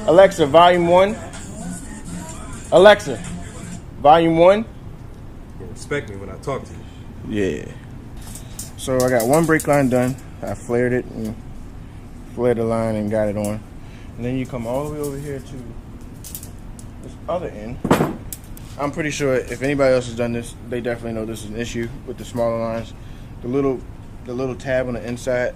Alexa, volume 1. Alexa, volume 1. You respect me when I talk to you. Yeah. So I got one brake line done. I flared it and flared the line and got it on. And then you come all the way over here to this other end. I'm pretty sure if anybody else has done this, they definitely know this is an issue with the smaller lines. The little tab on the inside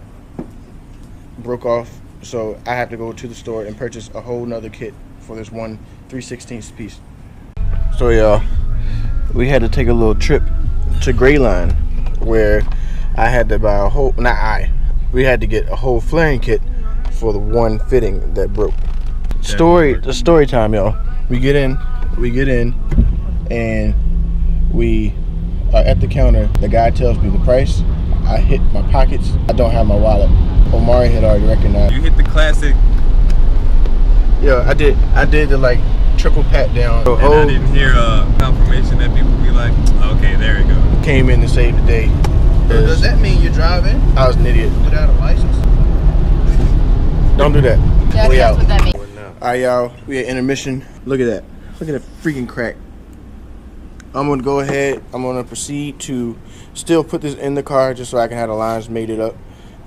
broke off, so I have to go to the store and purchase a whole nother kit for this one 3/16 piece. So y'all, we had to take a little trip to Gray Line where I had to buy a whole, we had to get a whole flaring kit for the one fitting that broke. The story time, y'all. We get in and we are at the counter. The guy tells me the price. I hit my pockets. I don't have my wallet. Omari had already recognized. You hit the classic. Yeah, I did the like triple pat down. And I didn't hear confirmation that people be like, okay, there you go. Came in to save the day. Does that mean you're driving? I was an idiot. Without a license? Don't do that. Yeah, We that's out. what that means. Alright, y'all. We at intermission. Look at that. Look at that freaking crack. I'm gonna go ahead. I'm gonna proceed to still put this in the car just so I can have the lines made it up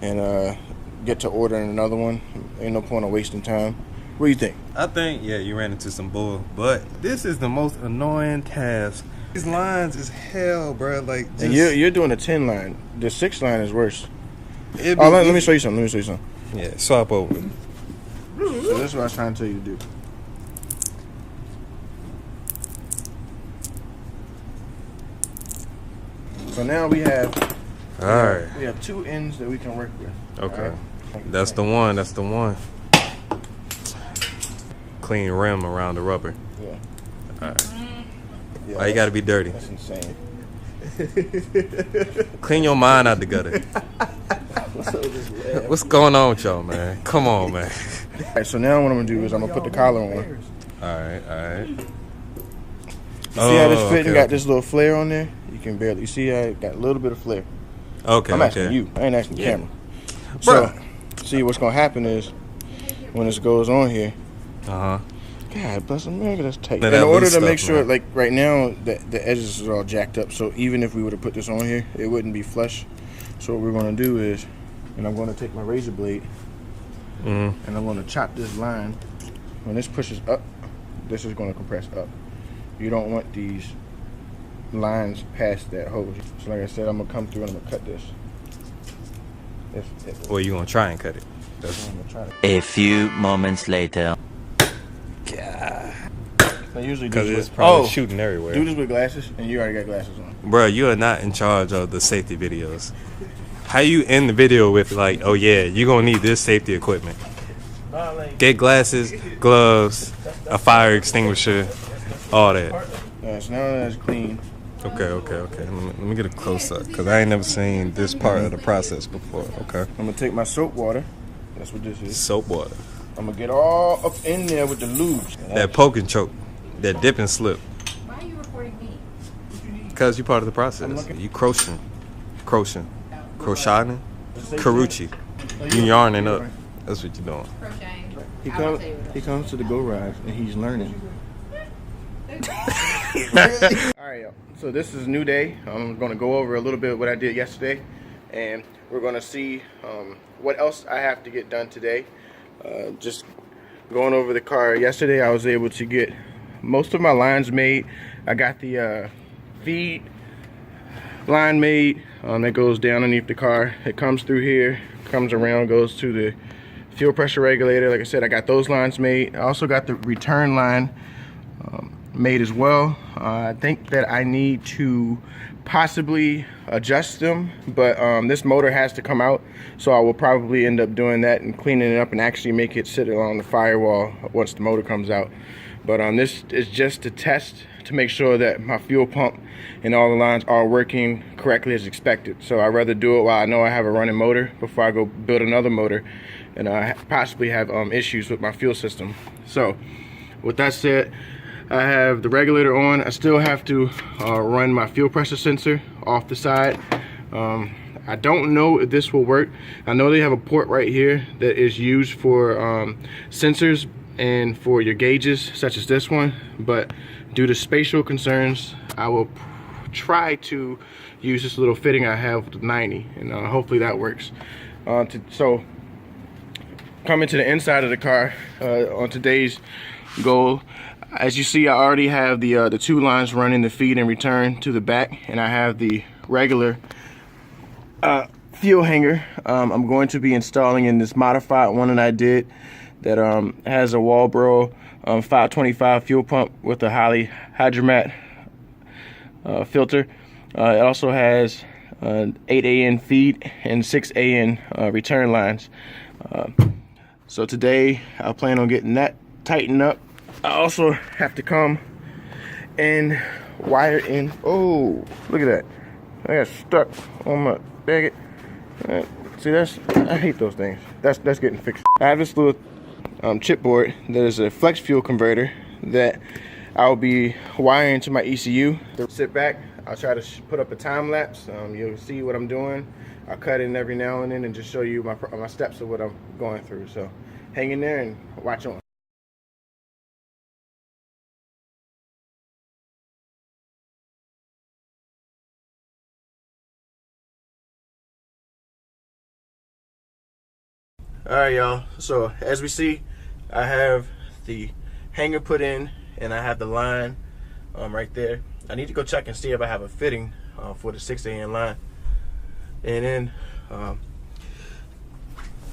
and get to ordering another one. Ain't no point of wasting time. What do you think? I think, yeah, you ran into some bull, but this is the most annoying task. These lines is hell, bro. Like, just, And you're doing a 10 line. The 6 line is worse. let Let me show you something. Yeah, swap over. So that's what I was trying to tell you to do. So now we have we have 2 ends that we can work with. Okay. Right? That's the one. That's the one. Clean rim around the rubber. Yeah. All right. Yeah, Why you gotta be dirty? That's insane. Clean your mind out the gutter. What's going on with y'all, man? Come on, man. Alright, so now what I'm gonna do is I'm gonna put the collar on. Alright. See how this fitting got this little flare on there? You can barely see how it got a little bit of flare. Okay. I'm asking you. I ain't asking the camera. Bruh. So, see what's gonna happen is when this goes on here. Uh-huh. God bless America, that's tight. Now In that order loose to make stuff, sure, man. like right now, the edges are all jacked up. So even if we were to put this on here, it wouldn't be flush. So what we're gonna do is, and I'm gonna take my razor blade, and I'm gonna chop this line. When this pushes up, this is gonna compress up. You don't want these lines past that hole. So like I said, I'm gonna come through and I'm gonna cut this. Or you gonna try and cut it? I'm gonna try to. A few moments later. I usually do Because this it's with, probably shooting everywhere. do this with glasses, and you already got glasses on. Bro, you are not in charge of the safety videos. How you end the video with like, oh yeah, you're gonna need this safety equipment. Get glasses, gloves, a fire extinguisher, all that. So now that's clean. Okay. Let me get a close up because I ain't never seen this part of the process before. Okay. I'm gonna take my soap water. That's what this is. Soap water. I'm gonna get all up in there with the lubes. That poke and choke. That dip and slip. Why are you recording me? Because you're part of the process. You crocheting. Crocheting. Karuchi. You yarning up. That's what you're doing. Crocheting. He comes to the garage and he's learning. Alright, y'all. So this is a new day. I'm gonna go over a little bit of what I did yesterday, and we're gonna see what else I have to get done today. Just going over the car. Yesterday I was able to get most of my lines made. I got the feed line made that goes down underneath the car. It comes through here, comes around, goes to the fuel pressure regulator. Like I said, I got those lines made. I also got the return line made as well. I think that I need to possibly adjust them, but this motor has to come out, so I will probably end up doing that and cleaning it up and actually make it sit along the firewall once the motor comes out. But this is just to test to make sure that my fuel pump and all the lines are working correctly as expected. So I'd rather do it while I know I have a running motor before I go build another motor and possibly have issues with my fuel system. So with that said, I have the regulator on. I still have to run my fuel pressure sensor off the side. I don't know if this will work. I know they have a port right here that is used for sensors, and for your gauges such as this one, but due to spatial concerns I will try to use this little fitting I have with the 90, and hopefully that works. So coming to the inside of the car, on today's goal, as you see, I already have the 2 lines running, the feed and return to the back, and I have the regular fuel hanger. I'm going to be installing in this modified one that I did that has a Walbro 525 fuel pump with a highly hydromat filter. It also has 8 AN feed and 6 AN return lines. So today I plan on getting that tightened up. I also have to come and wire in. Oh, look at that! I got stuck on my bag. See, I hate those things. That's getting fixed. I have this little chipboard that is a flex fuel converter that I'll be wiring to my ECU. Sit back. I'll try to put up a time lapse. You'll see what I'm doing. I'll cut in every now and then and just show you my steps of what I'm going through. So hang in there and watch on. Alright y'all, so as we see, I have the hanger put in and I have the line right there. I need to go check and see if I have a fitting for the 6 AN line, and then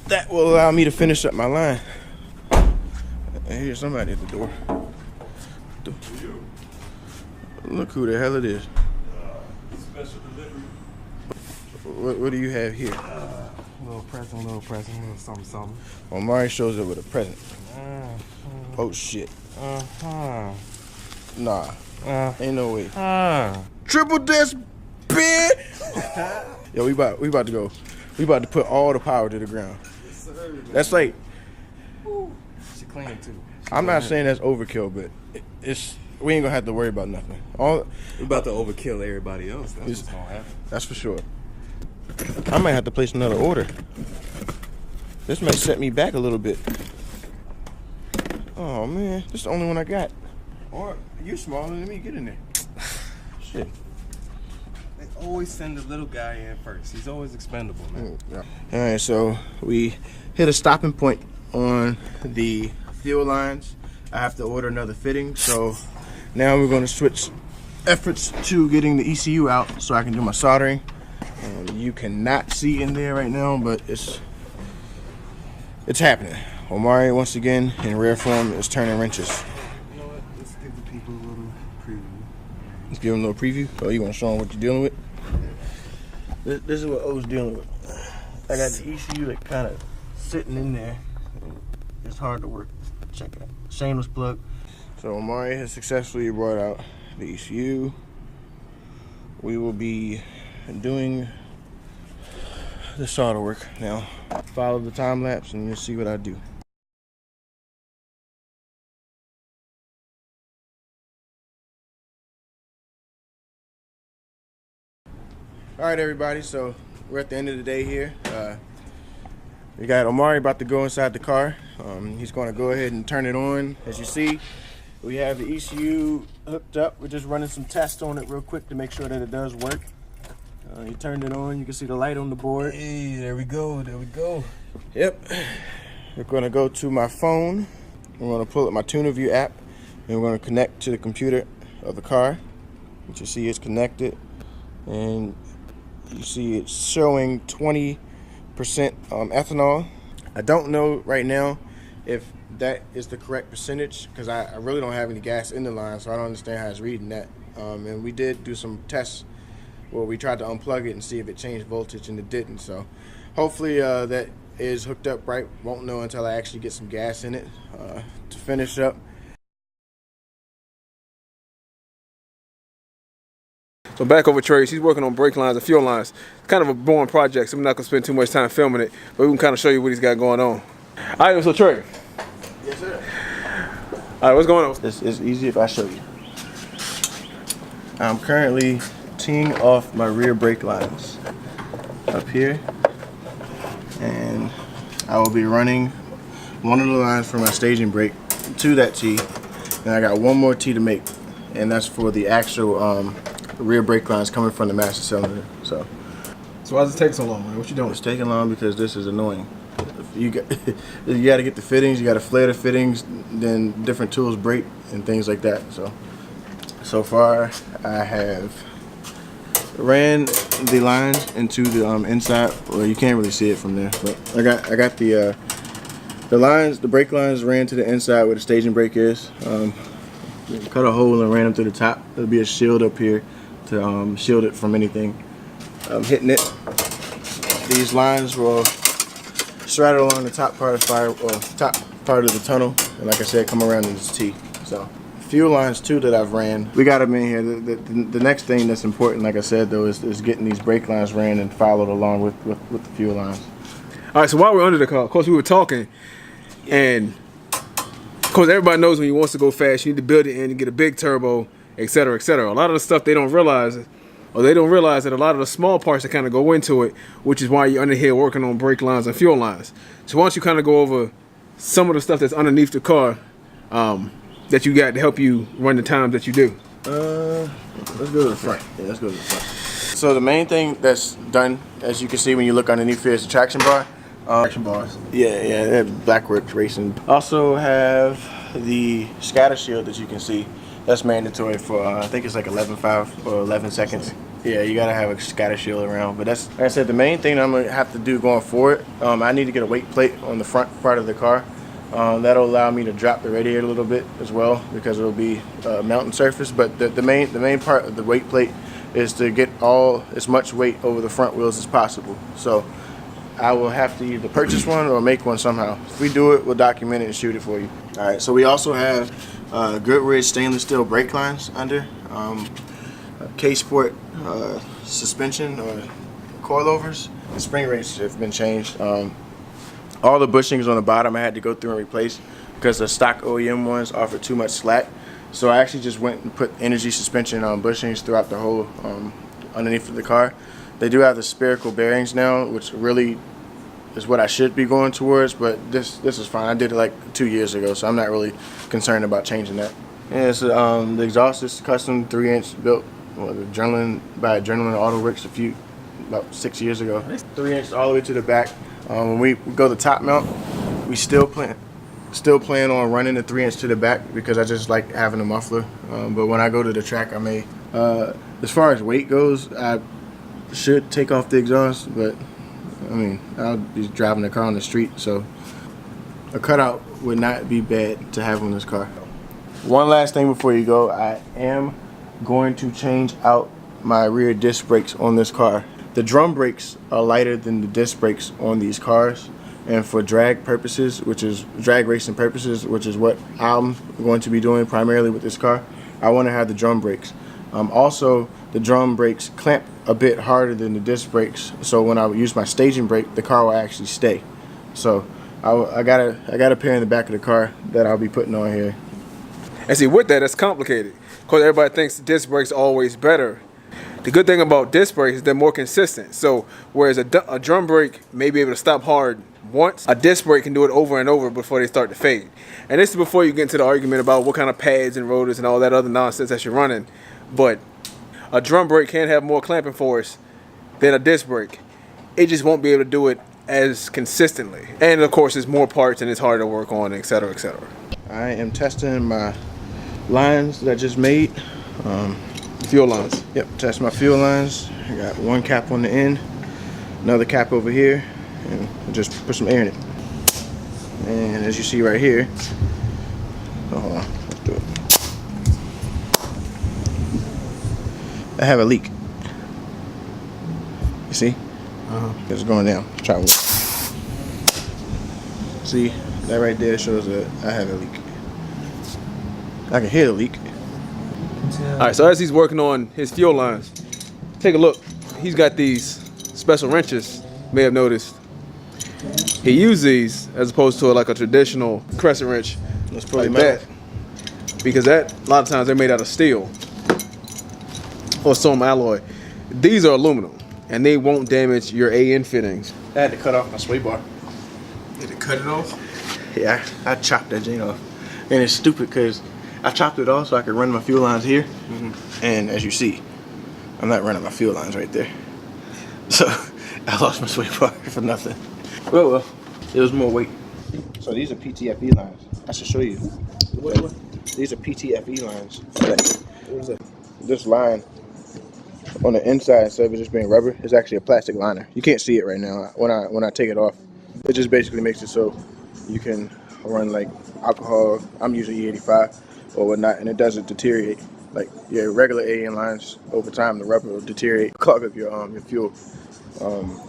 that will allow me to finish up my line. I hear somebody at the door. Look who the hell it is. Special delivery. What do you have here? Little present, little something. Omari shows up with a present. Oh shit. Nah. Ain't no way. Triple disc, bitch! Yo, we about to go. We about to put all the power to the ground. Yes, sir, that's like. She clean too. I'm not saying that's overkill, but we ain't gonna have to worry about nothing. We about to overkill everybody else. That's what's gonna happen. That's for sure. I might have to place another order. This might set me back a little bit. Oh man, this is the only one I got. Or you're smaller than me. Get in there. Shit. They always send the little guy in first. He's always expendable, man. Yeah. All right, so we hit a stopping point on the fuel lines. I have to order another fitting. So now we're going to switch efforts to getting the ECU out so I can do my soldering. You cannot see in there right now, but it's happening. Omari once again in rare form is turning wrenches. You know what? Let's give the people a little preview. Let's give them a little preview. Oh, you want to show them what you're dealing with? This is what O's dealing with. I got the ECU that kind of sitting in there. It's hard to work. Check it out. Shameless plug. So Omari has successfully brought out the ECU. We will be doing the solder work now. Follow the time lapse and you'll see what I do. Alright everybody, so we're at the end of the day here. We got Omari about to go inside the car. He's going to go ahead and turn it on. As you see, we have the ECU hooked up. We're just running some tests on it real quick to make sure that it does work. He turned it on. You can see the light on the board. Hey, there we go. There we go. Yep. We're going to go to my phone. We're going to pull up my TunerView app, and we're going to connect to the computer of the car. Which you see it's connected, and you see it's showing 20% ethanol. I don't know right now if that is the correct percentage because I really don't have any gas in the line, so I don't understand how it's reading that. And we did do some tests where we tried to unplug it and see if it changed voltage, and it didn't. So hopefully that is hooked up right. Won't know until I actually get some gas in it. To finish up, so back over Trace, he's working on brake lines and fuel lines. Kind of a boring project, so we're not gonna spend too much time filming it, but we can kind of show you what he's got going on. All right, so Trey. yes sir. All right, what's going on? It's easy if I show you. I'm currently teeing off my rear brake lines up here, and I will be running one of the lines for my staging brake to that T, and I got one more T to make, and that's for the actual rear brake lines coming from the master cylinder. So why does it take so long, man? What you doing? it's taking long because this is annoying. You got to get the fittings, you got to flare the fittings, then different tools break and things like that. So far I have ran the lines into the inside. Well, you can't really see it from there, but I got the lines, the brake lines ran to the inside where the staging brake is. Cut a hole and ran them through the top. There'll be a shield up here to shield it from anything hitting it. These lines will straddle along the top part of top part of the tunnel, and like I said, come around in this T. So fuel lines too that I've ran, we got them in here. The next thing that's important, like I said though, is getting these brake lines ran and followed along with the fuel lines. All right, so while we're under the car, of course we were talking, and of course everybody knows when you want to go fast, you need to build it in and get a big turbo, etc., etc. A lot of the stuff they don't realize that a lot of the small parts that kind of go into it, which is why you're under here working on brake lines and fuel lines. So why don't you kind of go over some of the stuff that's underneath the car that you got to help you run the times that you do? Let's go to the front. Yeah, let's go to the front. So the main thing that's done, as you can see when you look underneath here, is the traction bar. Traction bars. Yeah, they have Blackworks Racing. Also have the scatter shield that you can see. That's mandatory for I think it's like 11.5 or 11 seconds. Yeah, you gotta have a scatter shield around. But that's, like I said, the main thing I'm gonna have to do going forward. I need to get a weight plate on the front part of the car. That'll allow me to drop the radiator a little bit as well, because it'll be a mountain surface. But the main part of the weight plate is to get as much weight over the front wheels as possible. So I will have to either purchase one or make one somehow. If we do it, we'll document it and shoot it for you. All right, so we also have Goodrich stainless steel brake lines under, K-Sport suspension or coilovers. The spring rates have been changed. All the bushings on the bottom I had to go through and replace because the stock OEM ones offered too much slack. So I actually just went and put energy suspension on bushings throughout the whole underneath of the car. They do have the spherical bearings now, which really is what I should be going towards, but this is fine. I did it like 2 years ago, so I'm not really concerned about changing that. Yeah, so the exhaust is custom 3-inch built by Adrenaline Auto Works about 6 years ago. 3-inch all the way to the back. When we go the top mount, we still plan on running the 3-inch to the back because I just like having a muffler. But when I go to the track, I may. As far as weight goes, I should take off the exhaust, but I mean, I'll be driving the car on the street, so a cutout would not be bad to have on this car. One last thing before you go, I am going to change out my rear disc brakes on this car. The drum brakes are lighter than the disc brakes on these cars, and for drag purposes, drag racing purposes, which is what I'm going to be doing primarily with this car, I want to have the drum brakes. Also, the drum brakes clamp a bit harder than the disc brakes, so when I use my staging brake, the car will actually stay. So I got a pair in the back of the car that I'll be putting on here. And see, with that, it's complicated because everybody thinks disc brakes are always better. The good thing about disc brakes is they're more consistent. So whereas a drum brake may be able to stop hard once, a disc brake can do it over and over before they start to fade. And this is before you get into the argument about what kind of pads and rotors and all that other nonsense that you're running. But a drum brake can have more clamping force than a disc brake. It just won't be able to do it as consistently. And of course, there's more parts and it's harder to work on, etc., etc. I am testing my lines that I just made. Fuel lines. Yep, test my fuel lines. I got one cap on the end, another cap over here, and just put some air in it. And as you see right here, hold on, let's do it. I have a leak. You see? It's going down. Try it. See, that right there shows that I have a leak. I can hear the leak. All right, so as he's working on his fuel lines, take a look. He's got these special wrenches, you may have noticed. He used these as opposed to like a traditional crescent wrench like that, because that, a lot of times they're made out of steel or some alloy. These are aluminum, and they won't damage your AN fittings. I had to cut off my sway bar. Did it cut it off? Yeah, I chopped that joint off. And it's stupid because I chopped it off so I could run my fuel lines here. And as you see, I'm not running my fuel lines right there. So I lost my sway bar for nothing. Well, it was more weight. So these are PTFE lines. I should show you. What? These are PTFE lines. What is that? This line on the inside, instead of it just being rubber, it's actually a plastic liner. You can't see it right now. When I take it off, it just basically makes it so you can run like alcohol. I'm using E85 or whatnot, and it doesn't deteriorate. Like your regular AN lines, over time the rubber will deteriorate, clog up your fuel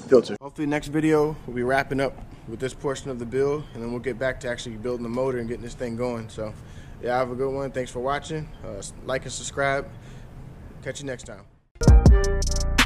filter. Hopefully next video we'll be wrapping up with this portion of the build, and then we'll get back to actually building the motor and getting this thing going. So yeah, have a good one. Thanks for watching. Like and subscribe. Catch you next time.